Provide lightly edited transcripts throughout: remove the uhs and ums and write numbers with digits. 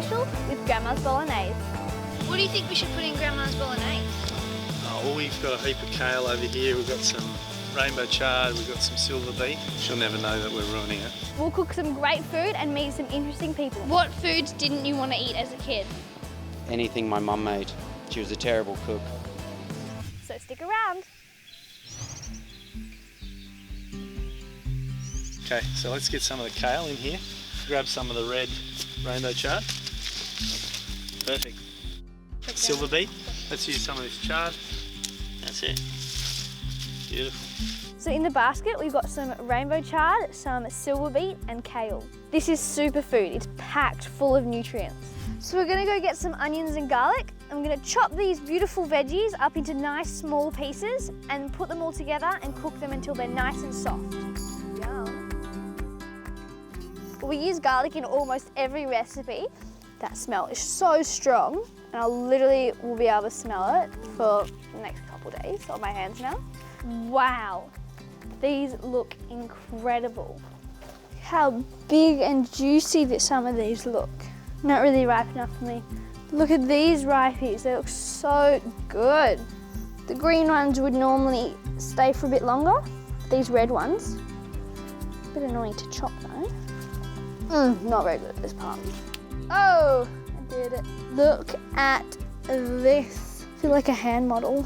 special with Grandma's Bolognese. What do you think we should put in Grandma's Bolognese? Well, we've got a heap of kale over here. We've got some rainbow chard, we've got some silver beet. She'll never know that we're ruining it. We'll cook some great food and meet some interesting people. What foods didn't you want to eat as a kid? Anything my mum made. She was a terrible cook. So stick around. Okay, so let's get some of the kale in here. Grab some of the red rainbow chard. Perfect. Silver beet. Let's use some of this chard. That's it. Beautiful. So in the basket, we've got some rainbow chard, some silver beet and kale. This is superfood. It's packed full of nutrients. So we're gonna go get some onions and garlic. I'm gonna chop these beautiful veggies up into nice small pieces and put them all together and cook them until they're nice and soft. Yum. We use garlic in almost every recipe. That smell is so strong, and I literally will be able to smell it for the next couple of days on my hands now. Wow, these look incredible. How big and juicy some of these look. Not really ripe enough for me. Look at these ripeys, they look so good. The green ones would normally stay for a bit longer. These red ones, a bit annoying to chop though. Not very good at this part. Oh, I did it. Look at this. I feel like a hand model.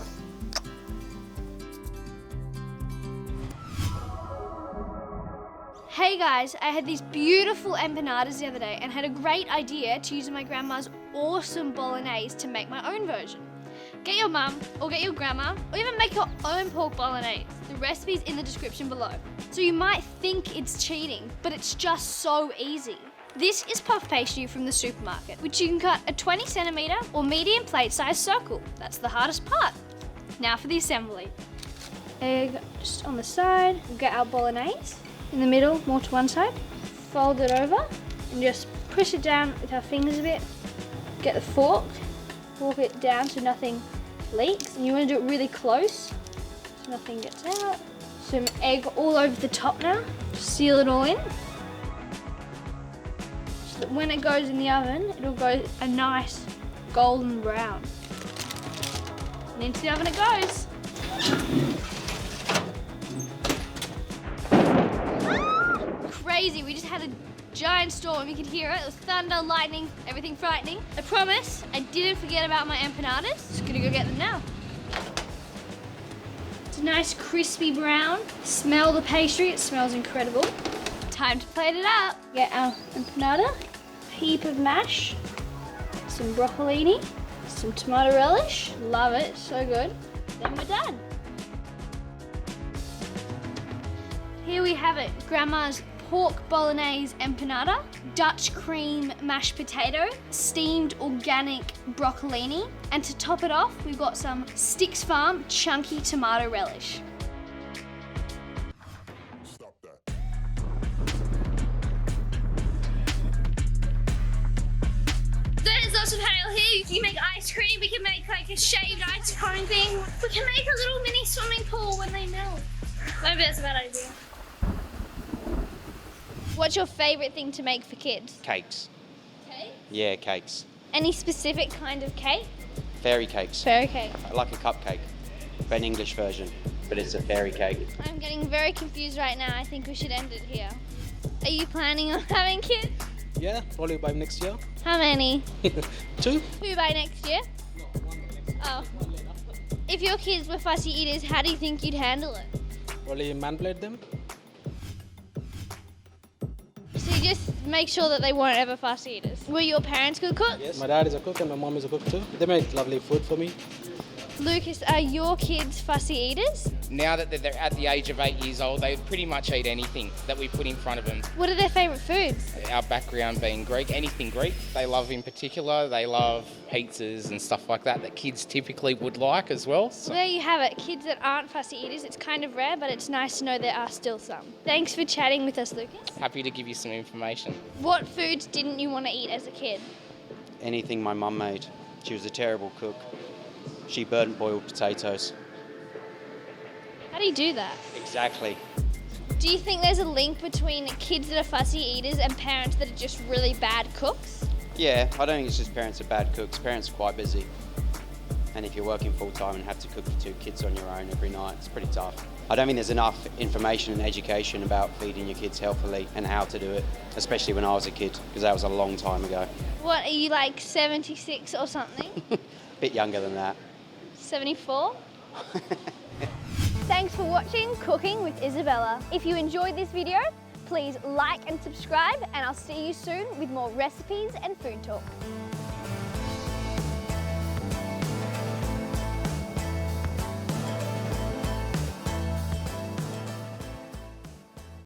Hey guys, I had these beautiful empanadas the other day and had a great idea to use my grandma's awesome bolognese to make my own version. Get your mum or get your grandma or even make your own pork bolognese. The recipe's in the description below. So you might think it's cheating, but it's just so easy. This is puff pastry from the supermarket, which you can cut a 20 centimetre or medium plate-sized circle. That's the hardest part. Now for the assembly. Egg just on the side. We'll get our bolognese. In the middle, more to one side. Fold it over and just push it down with our fingers a bit. Get the fork, fork it down so nothing leaks. And you want to do it really close so nothing gets out. Some egg all over the top now. Seal it all in. So that when it goes in the oven, it'll go a nice golden brown. And into the oven it goes. Crazy, we just had a giant storm, you could hear it. It was thunder, lightning, everything frightening. I promise, I didn't forget about my empanadas. Just gonna go get them now. It's a nice crispy brown. Smell the pastry, it smells incredible. Time to plate it up. Get our empanada, a heap of mash, some broccolini, some tomato relish. Love it, so good. Then we're done. Here we have it, Grandma's pork bolognese empanada, Dutch cream mashed potato, steamed organic broccolini, and to top it off, we've got some Stix Farm chunky tomato relish. Stop that. There's lots of hail here. You can make ice cream, we can make like a shaved ice cone thing. We can make a little mini swimming pool when they melt. Maybe that's a bad idea. What's your favourite thing to make for kids? Cakes. Cake? Yeah, cakes. Any specific kind of cake? Fairy cakes. Fairy cake. I like a cupcake, but an English version, but it's a fairy cake. I'm getting very confused right now. I think we should end it here. Are you planning on having kids? Yeah, probably by next year. How many? 2? Who by next year? Oh. If your kids were fussy eaters, how do you think you'd handle it? Probably manipulate them. So you just make sure that they weren't ever fussy eaters. Were your parents good cooks? Yes. My dad is a cook and my mom is a cook too. They make lovely food for me. Lucas, are your kids fussy eaters? Now that they're at the age of 8 years old, they pretty much eat anything that we put in front of them. What are their favourite foods? Our background being Greek, anything Greek, they love in particular. They love pizzas and stuff like that kids typically would like as well. So. Well, there you have it. Kids that aren't fussy eaters, it's kind of rare, but it's nice to know there are still some. Thanks for chatting with us, Lucas. Happy to give you some information. What foods didn't you want to eat as a kid? Anything my mum made. She was a terrible cook. She burnt boiled potatoes. How do you do that? Exactly. Do you think there's a link between kids that are fussy eaters and parents that are just really bad cooks? Yeah, I don't think it's just parents are bad cooks. Parents are quite busy. And if you're working full time and have to cook for 2 kids on your own every night, it's pretty tough. I don't think there's enough information and education about feeding your kids healthily and how to do it, especially when I was a kid, because that was a long time ago. What, are you like 76 or something? Bit younger than that. 74? Thanks for watching Cooking with Isabella. If you enjoyed this video, please like and subscribe, and I'll see you soon with more recipes and food talk.